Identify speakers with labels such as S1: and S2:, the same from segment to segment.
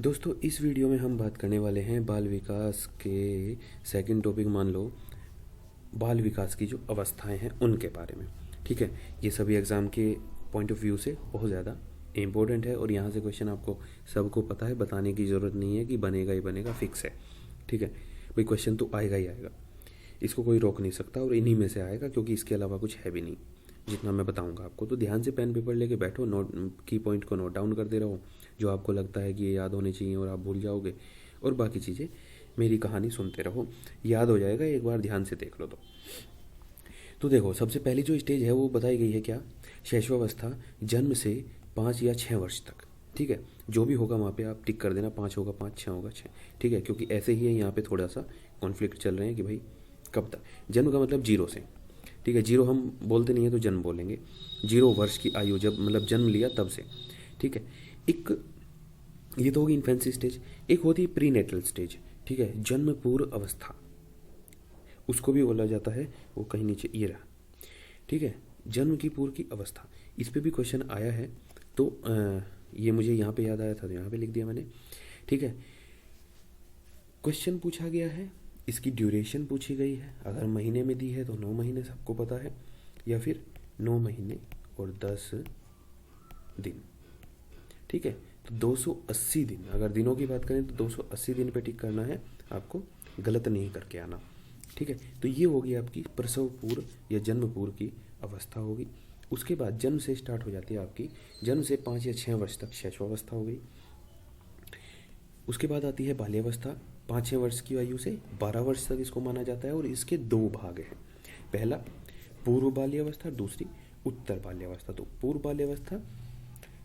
S1: दोस्तों इस वीडियो में हम बात करने वाले हैं बाल विकास के सेकंड टॉपिक मान लो बाल विकास की जो अवस्थाएं हैं उनके बारे में। ठीक है, ये सभी एग्ज़ाम के पॉइंट ऑफ व्यू से बहुत ज़्यादा इम्पोर्टेंट है और यहाँ से क्वेश्चन आपको सबको पता है, बताने की ज़रूरत नहीं है कि बनेगा ही बनेगा, फिक्स है। ठीक है भाई, क्वेश्चन तो आएगा ही आएगा, इसको कोई रोक नहीं सकता और इन्हीं में से आएगा क्योंकि इसके अलावा कुछ है भी नहीं जितना मैं बताऊंगा आपको। तो ध्यान से पेन पेपर लेके बैठो, नोट की पॉइंट को नोट डाउन करते रहो जो आपको लगता है कि ये याद होने चाहिए और आप भूल जाओगे, और बाकी चीज़ें मेरी कहानी सुनते रहो, याद हो जाएगा एक बार ध्यान से देख लो तो देखो, सबसे पहली जो स्टेज है वो बताई गई है क्या, शैशवावस्था, जन्म से 5 या 6 वर्ष तक। ठीक है, जो भी होगा वहाँ पे आप टिक कर देना, 5 होगा 5, 6 होगा 6। ठीक है, क्योंकि ऐसे ही है, यहाँ पे थोड़ा सा कॉन्फ्लिक्ट चल रहे हैं कि भाई कब तक। जन्म का मतलब 0 से। ठीक है, 0 हम बोलते नहीं है तो जन्म बोलेंगे। 0 वर्ष की आयु, जब मतलब जन्म लिया तब से। ठीक है, एक ये तो होगी इन्फेंसी स्टेज। एक होती है प्रीनेटल स्टेज। ठीक है, जन्म पूर्व अवस्था, उसको भी बोला जाता है, वो कहीं नीचे ये रहा। ठीक है, जन्म की पूर्व की अवस्था, इस पे भी क्वेश्चन आया है तो ये मुझे यहाँ पे याद आया था तो यहाँ पे लिख दिया मैंने। ठीक है, क्वेश्चन पूछा गया है, इसकी ड्यूरेशन पूछी गई है, अगर महीने में दी है तो 9 महीने सबको पता है, या फिर 9 महीने और 10 दिन। ठीक है, तो 280 दिन, अगर दिनों की बात करें तो 280 दिन पे टिक करना है आपको, गलत नहीं करके आना। ठीक है, तो ये होगी आपकी प्रसव पूर्व या जन्म पूर्व की अवस्था होगी। उसके बाद जन्म से स्टार्ट हो जाती है आपकी, जन्म से 5 या 6 वर्ष तक शैशवावस्था हो गई। उसके बाद आती है बाल्यावस्था, 5-6 वर्ष की आयु से 12 वर्ष तक इसको माना जाता है और इसके 2 भाग हैं, पहला पूर्व बाल्यावस्था, दूसरी उत्तर बाल्यावस्था। तो पूर्व बाल्यावस्था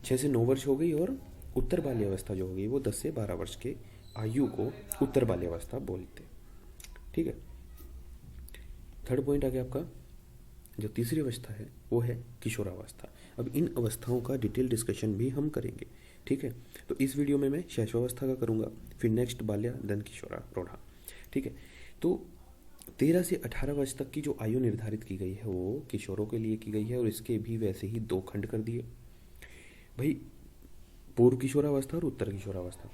S1: 6 से 9 वर्ष हो गई और उत्तर बाल्यावस्था जो होगी वो 10 से 12 वर्ष के आयु को उत्तर बाल्यावस्था बोलते हैं। ठीक है, थर्ड पॉइंट आ गया आपका, जो तीसरी अवस्था है वो है किशोरावस्था। अब इन अवस्थाओं का डिटेल डिस्कशन भी हम करेंगे। ठीक है, तो इस वीडियो में मैं शैशवावस्था का करूँगा, फिर नेक्स्ट बाल्या, देन किशोरा प्रौढ़ा। ठीक है, तो 13 से 18 वर्ष तक की जो आयु निर्धारित की गई है वो किशोरों के लिए की गई है और इसके भी वैसे ही 2 खंड कर दिए भाई, पूर्व किशोरावस्था और उत्तर किशोरावस्था।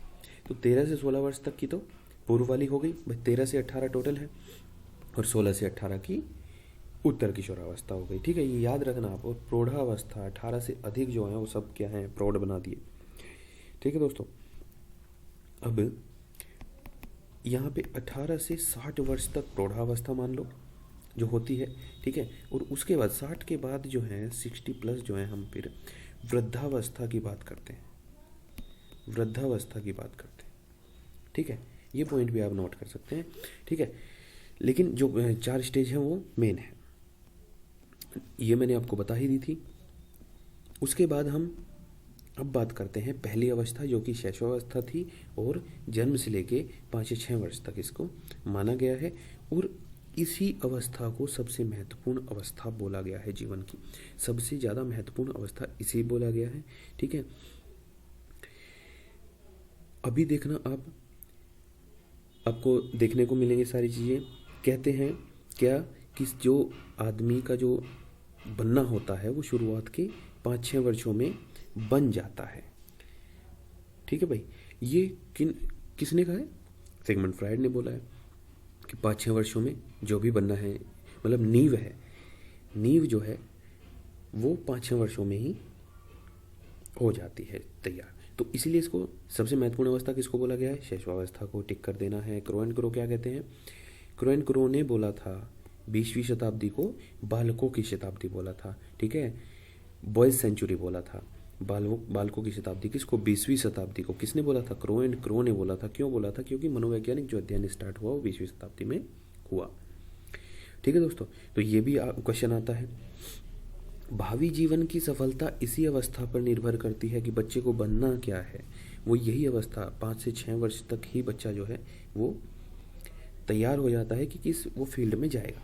S1: तो 13 से 16 वर्ष तक की तो पूर्व वाली हो गई भाई, 13 से 18 टोटल है और 16 से 18 की उत्तर किशोरावस्था हो गई। ठीक है, ये याद रखना आप। और प्रौढ़ावस्था 18 से अधिक जो है वो सब क्या है, प्रौढ़ बना दिए। ठीक है दोस्तों, अब यहाँ पे 18 से 60 वर्ष तक प्रौढ़ावस्था मान लो जो होती है। ठीक है, और उसके बाद 60 के बाद जो है 60 प्लस जो है हम फिर वृद्धावस्था की बात करते हैं, वृद्धावस्था की बात करते हैं। ठीक है, ये पॉइंट भी आप नोट कर सकते हैं। ठीक है, लेकिन जो 4 स्टेज हैं वो मेन है, ये मैंने आपको बता ही दी थी। उसके बाद हम अब बात करते हैं पहली अवस्था जो कि शैशवावस्था थी और जन्म से लेके 5 या 6 वर्ष तक इसको माना गया है और इसी अवस्था को सबसे महत्वपूर्ण अवस्था बोला गया है जीवन की, सबसे ज़्यादा महत्वपूर्ण अवस्था इसी बोला गया है। ठीक है, अभी देखना आप, आपको देखने को मिलेंगे सारी चीज़ें। कहते हैं क्या कि जो आदमी का जो बनना होता है वो शुरुआत के 5-6 वर्षों में बन जाता है। ठीक है भाई, ये किसने कहा है, सिगमंड फ्रायड ने बोला है कि 5-6 वर्षों में जो भी बनना है, मतलब नींव है, नींव जो है वो 5-6 वर्षों में ही हो जाती है तैयार। तो इसीलिए इसको सबसे महत्वपूर्ण अवस्था किसको बोला गया है, शैशवावस्था को टिक कर देना है। क्रो एंड क्रो क्या कहते हैं, क्रो एंड क्रो ने बोला था 20वीं शताब्दी को बालकों की शताब्दी बोला था। ठीक है, बॉयज सेंचुरी बोला था, बालकों की शताब्दी किसको, 20वीं शताब्दी को किसने बोला था, क्रो एंड क्रो ने बोला था। क्यों बोला था, क्योंकि मनोवैज्ञानिक जो अध्ययन स्टार्ट हुआ वो 20वीं शताब्दी में हुआ। ठीक है दोस्तों, तो ये भी क्वेश्चन आता है, भावी जीवन की सफलता इसी अवस्था पर निर्भर करती है कि बच्चे को बनना क्या है। वो यही अवस्था 5 से 6 वर्ष तक ही बच्चा जो है वो तैयार हो जाता है कि किस वो फील्ड में जाएगा।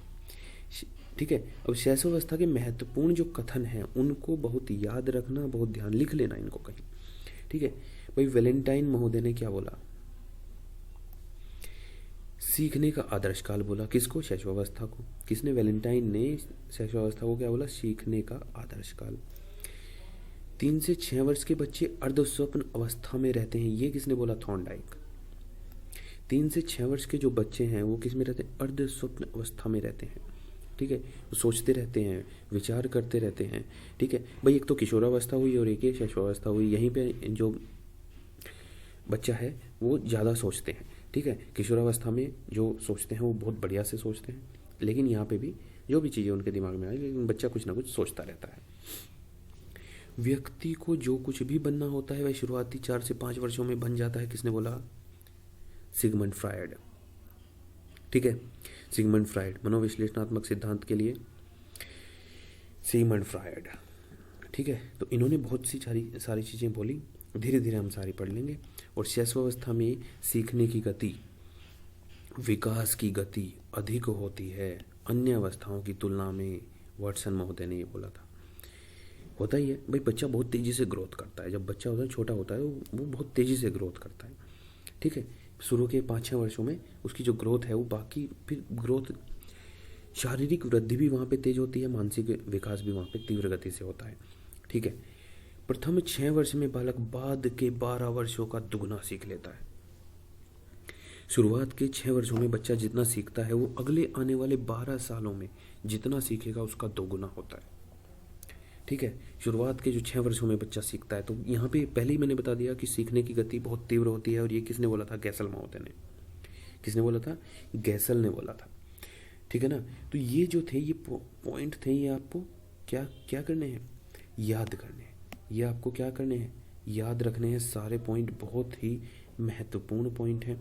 S1: ठीक है, अब शैशवावस्था के महत्वपूर्ण जो कथन हैं उनको बहुत याद रखना, बहुत ध्यान लिख लेना इनको कहीं। ठीक है भाई, वैलेंटाइन महोदय ने क्या बोला, सीखने का आदर्श काल बोला किसको, शैशवावस्था को। किसने, वैलेंटाइन ने शैशवावस्था को क्या बोला, सीखने का आदर्श काल। 3 से 6 वर्ष के बच्चे अर्धस्वप्न अवस्था में रहते हैं, ये किसने बोला? थॉर्नडाइक। 3 से 6 वर्ष के जो बच्चे हैं वो किस में रहते हैं? अर्धस्वप्न अवस्था में रहते हैं। ठीक है, वो सोचते रहते हैं, विचार करते रहते हैं। ठीक है भाई, एक तो किशोरावस्था हुई और एक ही शैशवावस्था हुई। यहीं पे जो बच्चा है वो ज़्यादा सोचते हैं। ठीक है, किशोरावस्था में जो सोचते हैं वो बहुत बढ़िया से सोचते हैं, लेकिन यहाँ पे भी जो भी चीज़ें उनके दिमाग में आई, लेकिन बच्चा कुछ ना कुछ सोचता रहता है। व्यक्ति को जो कुछ भी बनना होता है वह शुरुआती 4 से 5 वर्षों में बन जाता है, किसने बोला? Sigmund Freud. ठीक है, सिगमंड फ्रायड, मनोविश्लेषणात्मक सिद्धांत के लिए सिगमंड फ्रायड। ठीक है, तो इन्होंने बहुत सी सारी चीज़ें बोली, धीरे धीरे हम सारी पढ़ लेंगे। और शैशवावस्था में सीखने की गति, विकास की गति अधिक होती है अन्य अवस्थाओं की तुलना में, वाटसन महोदय ने ये बोला था। होता ही है भाई, बच्चा बहुत तेज़ी से ग्रोथ करता है। जब बच्चा होता है, छोटा होता है, वो बहुत तेज़ी से ग्रोथ करता है। ठीक है, शुरू के 5-6 वर्षों में उसकी जो ग्रोथ है वो बाकी फिर ग्रोथ, शारीरिक वृद्धि भी वहाँ पे तेज होती है, मानसिक विकास भी वहाँ पे तीव्र गति से होता है। ठीक है, प्रथम 6 वर्ष में बालक बाद के 12 वर्षों का दुगना सीख लेता है। शुरुआत के 6 वर्षों में बच्चा जितना सीखता है वो अगले आने वाले 12 सालों में जितना सीखेगा उसका दोगुना होता है। ठीक है, शुरुआत के जो 6 वर्षों में बच्चा सीखता है, तो यहाँ पे पहले ही मैंने बता दिया कि सीखने की गति बहुत तीव्र होती है। और ये किसने बोला था? गैसल महोदय ने। किसने बोला था? गैसल ने बोला था। ठीक है ना, तो ये जो थे, ये पॉइंट थे, ये आपको क्या क्या करने हैं? याद करने हैं। ये आपको क्या करने हैं? याद रखने हैं। सारे पॉइंट बहुत ही महत्वपूर्ण पॉइंट हैं।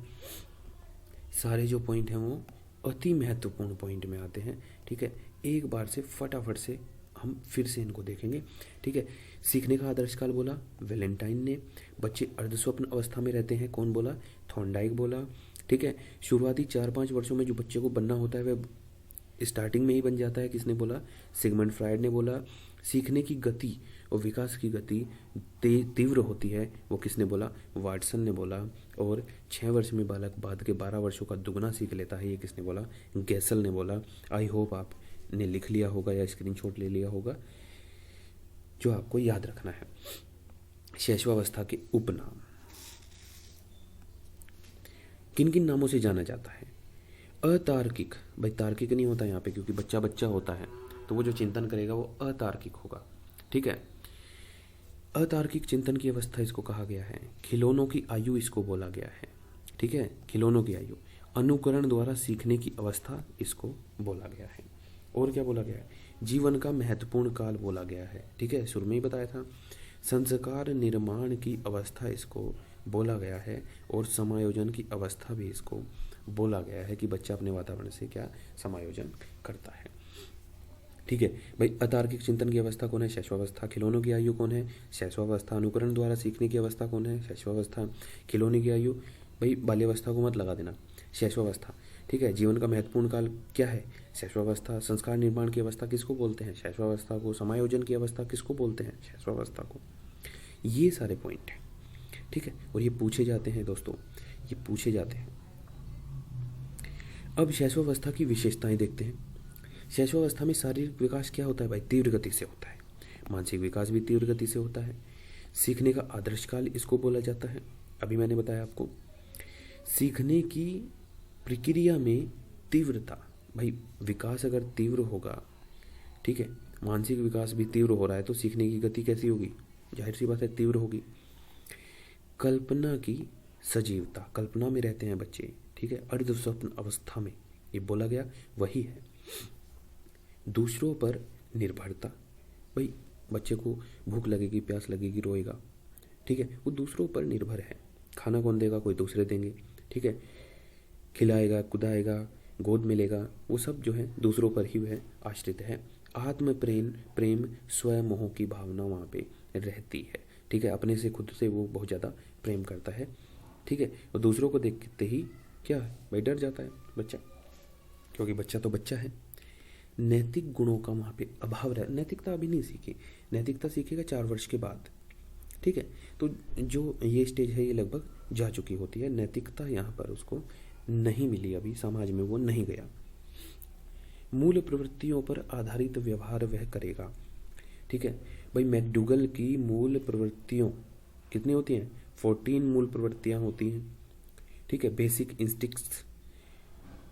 S1: सारे जो पॉइंट हैं वो अति महत्वपूर्ण पॉइंट में आते हैं। ठीक है, एक बार से फटाफट से हम फिर से इनको देखेंगे। ठीक है, सीखने का आदर्श काल बोला वैलेंटाइन ने। बच्चे अर्धस्वप्न अवस्था में रहते हैं, कौन बोला? थॉर्नडाइक बोला। ठीक है, शुरुआती 4-5 वर्षों में जो बच्चे को बनना होता है वह स्टार्टिंग में ही बन जाता है, किसने बोला? सिगमंड फ्रायड ने बोला। सीखने की गति और विकास की गति तीव्र होती है, वो किसने बोला? वाटसन ने बोला। और 6 वर्ष में बालक बाद के 12 वर्षों का दुगना सीख लेता है, ये किसने बोला? गैसल ने बोला। आई होप आपने लिख लिया होगा या स्क्रीनशॉट ले लिया होगा, जो आपको याद रखना है। शैशवावस्था के उपनाम किन किन नामों से जाना जाता है? अतार्किक, भाई तार्किक नहीं होता यहाँ पे, क्योंकि बच्चा बच्चा होता है, तो वो जो चिंतन करेगा वो अतार्किक होगा। ठीक है, अतार्किक चिंतन की अवस्था इसको कहा गया है। खिलौनों की आयु इसको बोला गया है। ठीक है, खिलौनों की आयु। अनुकरण द्वारा सीखने की अवस्था इसको बोला गया है। और क्या बोला गया है? जीवन का महत्वपूर्ण काल बोला गया है। ठीक है, शुरू में ही बताया था। संस्कार निर्माण की अवस्था इसको बोला गया है। और समायोजन की अवस्था भी इसको बोला गया है कि बच्चा अपने वातावरण से क्या समायोजन करता है। ठीक है भाई, अतार्किक चिंतन की अवस्था कौन है? शैशवावस्था। खिलौनों की आयु कौन है? शैशवावस्था। अनुकरण द्वारा सीखने की अवस्था कौन है? शैशवावस्था। खिलौने की आयु, भाई बाल्यावस्था को मत लगा देना, शैशवावस्था। ठीक है, जीवन का महत्वपूर्ण काल क्या है? शैशवावस्था। संस्कार निर्माण की अवस्था किसको बोलते हैं? शैशवावस्था को। समायोजन की अवस्था किसको बोलते हैं? शैशवावस्था को। ये सारे पॉइंट हैं। ठीक है, और ये पूछे जाते हैं दोस्तों, ये पूछे जाते हैं। अब शैशवावस्था की विशेषताएं देखते हैं। शैशवावस्था में शारीरिक विकास क्या होता है भाई? तीव्र गति से होता है। मानसिक विकास भी तीव्र गति से होता है। सीखने का आदर्श काल इसको बोला जाता है। अभी मैंने बताया आपको, सीखने की प्रक्रिया में तीव्रता, भाई विकास अगर तीव्र होगा, ठीक है, मानसिक विकास भी तीव्र हो रहा है, तो सीखने की गति कैसी होगी? जाहिर सी बात है, तीव्र होगी। कल्पना की सजीवता, कल्पना में रहते हैं बच्चे। ठीक है, अर्धस्वप्न अवस्था में, ये बोला गया वही है। दूसरों पर निर्भरता, भाई बच्चे को भूख लगेगी, प्यास लगेगी, रोएगा। ठीक है, वो दूसरों पर निर्भर है। खाना कौन देगा? कोई दूसरे देंगे। ठीक है, खिलाएगा, कुदाएगा, गोद में लेगा, वो सब जो है दूसरों पर ही वह आश्रित है। आत्म प्रेम स्वयं मोह की भावना वहाँ पे रहती है। ठीक है, अपने से खुद से वो बहुत ज़्यादा प्रेम करता है। ठीक है, और दूसरों को देखते ही क्या है भाई, डर जाता है बच्चा, क्योंकि बच्चा तो बच्चा है। नैतिक गुणों का वहाँ पे अभाव रहा। नैतिकता अभी नहीं सीखी, नैतिकता सीखेगा 4 वर्ष के बाद। ठीक है, तो जो ये स्टेज है ये लगभग जा चुकी होती है। नैतिकता यहाँ पर उसको नहीं मिली, अभी समाज में वो नहीं गया। मूल प्रवृत्तियों पर आधारित व्यवहार वह करेगा। ठीक है भाई मैकडूगल की मूल प्रवृत्तियों कितनी होती हैं? 14 मूल प्रवृत्तियां होती हैं, ठीक है। बेसिक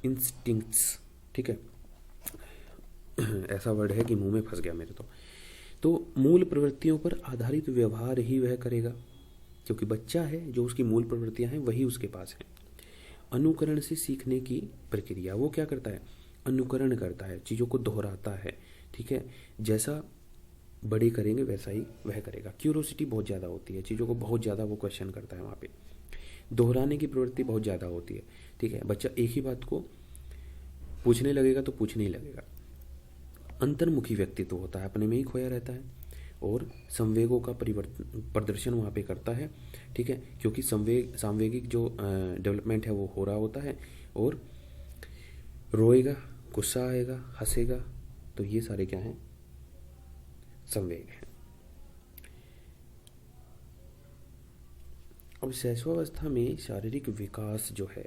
S1: इंस्टिंक्ट्स, ठीक है। ऐसा वर्ड है कि मुंह में फंस गया मेरे तो मूल प्रवृत्तियों पर आधारित व्यवहार ही वह करेगा, क्योंकि बच्चा है, जो उसकी मूल प्रवृत्तियां हैं वही उसके पास है। अनुकरण से सीखने की प्रक्रिया, वो क्या करता है? अनुकरण करता है, चीज़ों को दोहराता है, ठीक है। जैसा बड़े करेंगे वैसा ही वह करेगा। क्यूरोसिटी बहुत ज़्यादा होती है, चीज़ों को बहुत ज़्यादा वो क्वेश्चन करता है वहाँ पे। दोहराने की प्रवृत्ति बहुत ज़्यादा होती है, ठीक है। बच्चा एक ही बात को पूछने लगेगा तो पूछने ही लगेगा। अंतर्मुखी व्यक्तित्व होता है, अपने में ही खोया रहता है और संवेगों का प्रदर्शन वहाँ पे करता है, ठीक है। क्योंकि सांवेगिक जो डेवलपमेंट है वो हो रहा होता है, और रोएगा, गुस्सा आएगा, हंसेगा, तो ये सारे क्या हैं? संवेग हैं। अब शैशवावस्था में शारीरिक विकास जो है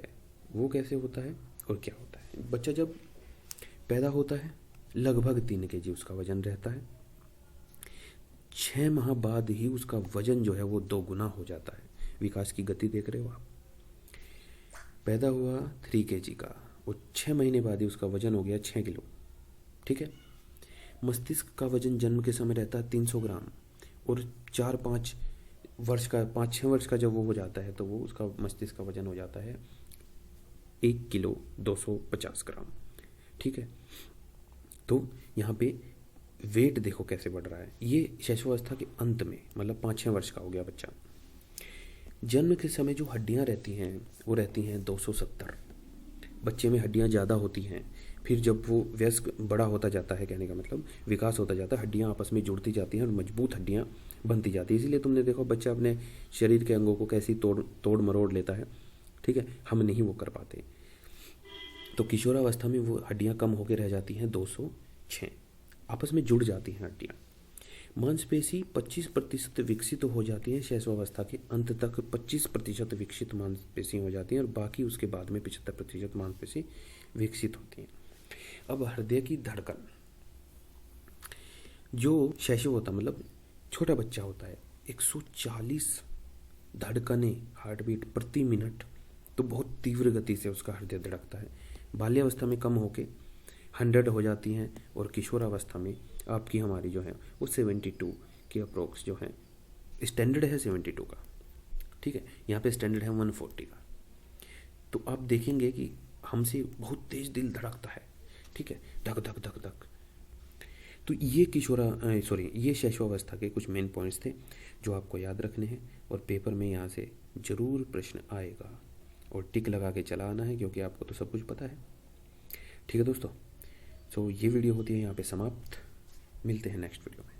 S1: वो कैसे होता है और क्या होता है? बच्चा जब पैदा होता है लगभग 3 kg उसका वजन रहता है। 6 माह बाद ही उसका वजन जो है वो 2 गुना हो जाता है। विकास की गति देख रहे हो आप। पैदा हुआ 3 kg का, और 6 महीने बाद ही उसका वजन हो गया 6 किलो, ठीक है। मस्तिष्क का वजन जन्म के समय रहता है 300 ग्राम, और 4-5 वर्ष का, 5-6 वर्ष का जब वो हो जाता है तो वो उसका मस्तिष्क का वजन हो जाता है 1 किलो 250 ग्राम, ठीक है। तो यहाँ पे वेट देखो कैसे बढ़ रहा है। ये शैशवावस्था के अंत में, मतलब 5-6 वर्ष का हो गया बच्चा। जन्म के समय जो हड्डियाँ रहती हैं वो रहती हैं 270। बच्चे में हड्डियाँ ज़्यादा होती हैं, फिर जब वो वयस्क बड़ा होता जाता है, कहने का मतलब विकास होता जाता है, हड्डियाँ आपस में जुड़ती जाती हैं और मजबूत हड्डियाँ बनती जाती है। इसीलिए तुमने देखो बच्चा अपने शरीर के अंगों को कैसी तोड़ मरोड़ लेता है, ठीक है। हम नहीं वो कर पाते। तो किशोरावस्था में वो हड्डियाँ कम होकर रह जाती हैं 206, आपस में जुड़ जाती हैं हड्डियाँ। मांसपेशी 25% विकसित हो जाती है। शैशवावस्था के अंत तक 25% विकसित मांसपेशी हो जाती हैं, और बाकी उसके बाद में 75% मांसपेशी विकसित होती हैं। अब हृदय की धड़कन, जो शैशव होता मतलब छोटा बच्चा होता है, 140 धड़कने, हार्ट बीट प्रति मिनट, तो बहुत तीव्र गति से उसका हृदय धड़कता है। बाल्यावस्था में कम होके 100 हो जाती हैं, और किशोरावस्था में आपकी हमारी जो है वो 72 के अप्रोक्स जो है, स्टैंडर्ड है 72 का, ठीक है। यहाँ पे स्टैंडर्ड है 140 का। तो आप देखेंगे कि हमसे बहुत तेज दिल धड़कता है, ठीक है, धक धक धक धक। तो ये ये शैशवावस्था के कुछ मेन पॉइंट्स थे जो आपको याद रखने हैं, और पेपर में यहाँ से जरूर प्रश्न आएगा, और टिक लगा के चला आना है, क्योंकि आपको तो सब कुछ पता है, ठीक है दोस्तों। सो ये वीडियो होती है यहाँ पे समाप्त। मिलते हैं नेक्स्ट वीडियो में।